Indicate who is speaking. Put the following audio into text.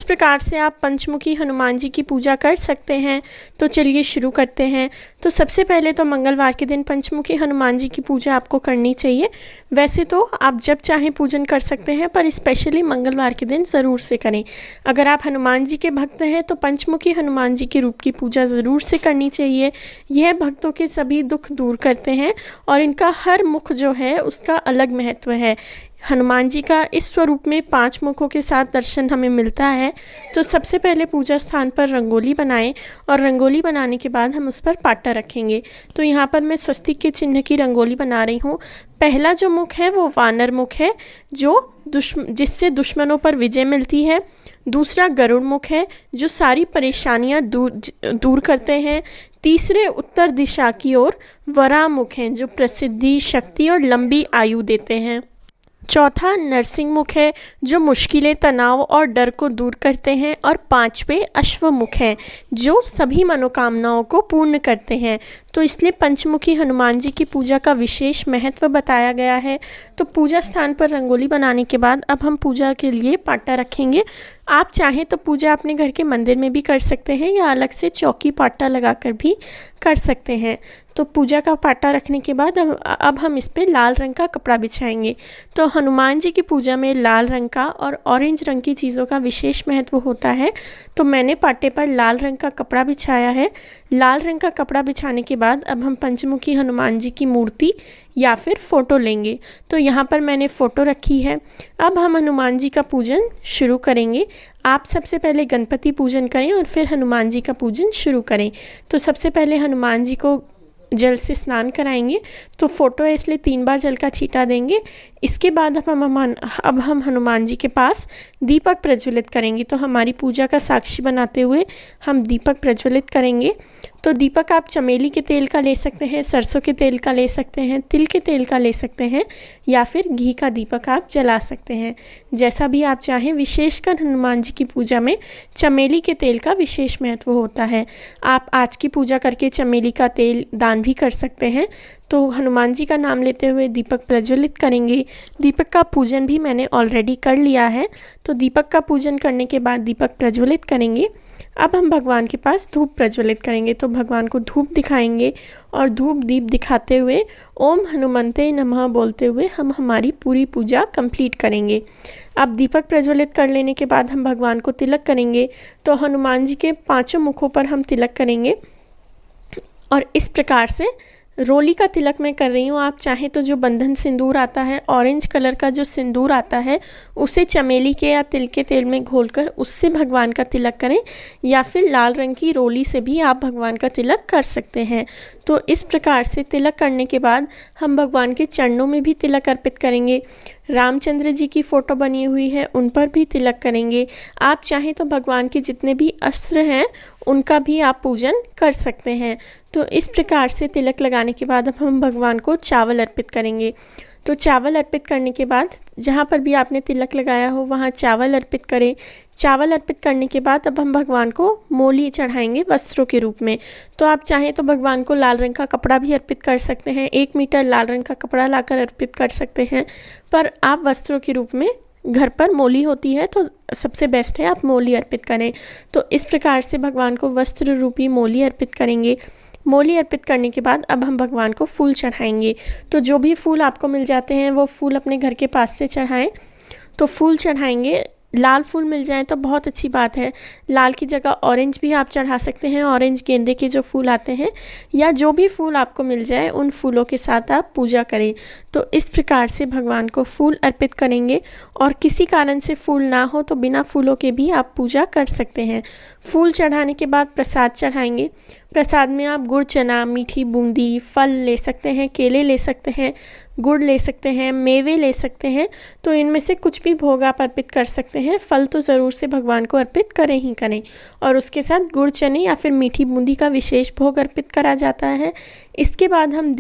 Speaker 1: इस प्रकार से आप पंचमुखी हनुमान जी की पूजा कर सकते हैं। तो चलिए शुरू करते हैं। तो सबसे पहले तो मंगलवार के दिन पंचमुखी हनुमान जी की पूजा आपको करनी चाहिए। वैसे तो आप जब चाहें पूजन कर सकते हैं, पर स्पेशली मंगलवार के दिन ज़रूर से करें। अगर आप हनुमान जी के भक्त हैं तो पंचमुखी हनुमान जी के रूप की पूजा ज़रूर से करनी चाहिए। यह भक्तों के सभी दुख दूर करते हैं और इनका हर मुख जो है उसका अलग महत्व है। हनुमान जी का इस स्वरूप में 5 मुखों के साथ दर्शन हमें मिलता है। तो सबसे पहले पूजा स्थान पर रंगोली बनाएं और रंगोली बनाने के बाद हम उस पर पाटा रखेंगे। तो यहाँ पर मैं स्वस्तिक के चिन्ह की रंगोली बना रही हूँ। पहला जो मुख है वो वानर मुख है, जो जिससे दुश्मनों पर विजय मिलती है। दूसरा गरुड़ मुख है, जो सारी परेशानियाँ दूर करते हैं। तीसरे उत्तर दिशा की ओर वराह मुख हैं, जो प्रसिद्धि, शक्ति और लंबी आयु देते हैं। चौथा नरसिंह मुख है, जो मुश्किलें, तनाव और डर को दूर करते हैं। और पांचवें अश्व मुख है, जो सभी मनोकामनाओं को पूर्ण करते हैं। तो इसलिए पंचमुखी हनुमान जी की पूजा का विशेष महत्व बताया गया है। तो पूजा स्थान पर रंगोली बनाने के बाद अब हम पूजा के लिए पाटा रखेंगे। आप चाहें तो पूजा अपने घर के मंदिर में भी कर सकते हैं या अलग से चौकी पाटा लगाकर भी कर सकते हैं। तो पूजा का पाटा रखने के बाद अब हम इस पे लाल रंग का कपड़ा बिछाएंगे। तो हनुमान जी की पूजा में लाल रंग का और ऑरेंज रंग की चीज़ों का विशेष महत्व होता है। तो मैंने पाटे पर लाल रंग का कपड़ा बिछाया है। लाल रंग का कपड़ा बिछाने के बाद अब हम पंचमुखी हनुमान जी की मूर्ति या फिर फ़ोटो लेंगे। तो यहाँ पर मैंने फ़ोटो रखी है। अब हम हनुमान जी का पूजन शुरू करेंगे। आप सबसे पहले गणपति पूजन करें और फिर हनुमान जी का पूजन शुरू करें। तो सबसे पहले हनुमान जी को जल से स्नान कराएंगे। तो फ़ोटो है इसलिए 3 बार जल का छींटा देंगे। इसके बाद अब हम हनुमान जी के पास दीपक प्रज्वलित करेंगे। तो हमारी पूजा का साक्षी बनाते हुए हम दीपक प्रज्वलित करेंगे। तो दीपक आप चमेली के तेल का ले सकते हैं, सरसों के तेल का ले सकते हैं, तिल के तेल का ले सकते हैं या फिर घी का दीपक आप जला सकते हैं, जैसा भी आप चाहें। विशेषकर हनुमान जी की पूजा में चमेली के तेल का विशेष महत्व होता है। आप आज की पूजा करके चमेली का तेल दान भी कर सकते हैं। तो हनुमान जी का नाम लेते हुए दीपक प्रज्वलित करेंगे। दीपक का पूजन भी मैंने ऑलरेडी कर लिया है। तो दीपक का पूजन करने के बाद दीपक प्रज्वलित करेंगे। अब हम भगवान के पास धूप प्रज्वलित करेंगे। तो भगवान को धूप दिखाएंगे और धूप दीप दिखाते हुए ओम हनुमंते नमः बोलते हुए हम हमारी पूरी पूजा कंप्लीट करेंगे। अब दीपक प्रज्वलित कर लेने के बाद हम भगवान को तिलक करेंगे। तो हनुमान जी के 5 मुखों पर हम तिलक करेंगे और इस प्रकार से रोली का तिलक मैं कर रही हूँ। आप चाहें तो जो बंधन सिंदूर आता है, ऑरेंज कलर का जो सिंदूर आता है, उसे चमेली के या तिल के तेल में घोलकर उससे भगवान का तिलक करें या फिर लाल रंग की रोली से भी आप भगवान का तिलक कर सकते हैं। तो इस प्रकार से तिलक करने के बाद हम भगवान के चरणों में भी तिलक अर्पित करेंगे। रामचंद्र जी की फ़ोटो बनी हुई है, उन पर भी तिलक करेंगे। आप चाहें तो भगवान के जितने भी अस्त्र हैं उनका भी आप पूजन कर सकते हैं। तो इस प्रकार से तिलक लगाने के बाद अब हम भगवान को चावल अर्पित करेंगे। तो चावल अर्पित करने के बाद जहाँ पर भी आपने तिलक लगाया हो वहाँ चावल अर्पित करें। चावल अर्पित करने के बाद अब हम भगवान को मोली चढ़ाएंगे वस्त्रों के रूप में। तो आप चाहें तो भगवान को लाल रंग का कपड़ा भी अर्पित कर सकते हैं। 1 मीटर लाल रंग का कपड़ा लाकर अर्पित कर सकते हैं, पर आप वस्त्रों के रूप में घर पर मोली होती है तो सबसे बेस्ट है आप मोली अर्पित करें। तो इस प्रकार से भगवान को वस्त्र रूपी मोली अर्पित करेंगे। मोली अर्पित करने के बाद अब हम भगवान को फूल चढ़ाएंगे। तो जो भी फूल आपको मिल जाते हैं वो फूल अपने घर के पास से चढ़ाएं। तो फूल चढ़ाएंगे, लाल फूल मिल जाए तो बहुत अच्छी बात है। लाल की जगह ऑरेंज भी आप चढ़ा सकते हैं, ऑरेंज गेंदे के जो फूल आते हैं, या जो भी फूल आपको मिल जाए उन फूलों के साथ आप पूजा करें। तो इस प्रकार से भगवान को फूल अर्पित करेंगे और किसी कारण से फूल ना हो तो बिना फूलों के भी आप पूजा कर सकते हैं। फूल चढ़ाने के बाद प्रसाद चढ़ाएंगे। प्रसाद में आप गुड़ चना, मीठी बूंदी, फल ले सकते हैं, केले ले सकते हैं, गुड़ ले सकते हैं, मेवे ले सकते हैं। तो इनमें से कुछ भी भोग आप अर्पित कर सकते हैं। फल तो ज़रूर से भगवान को अर्पित करें ही करें और उसके साथ गुड़ चने या फिर मीठी बूंदी का विशेष भोग अर्पित करा जाता है। इसके बाद हम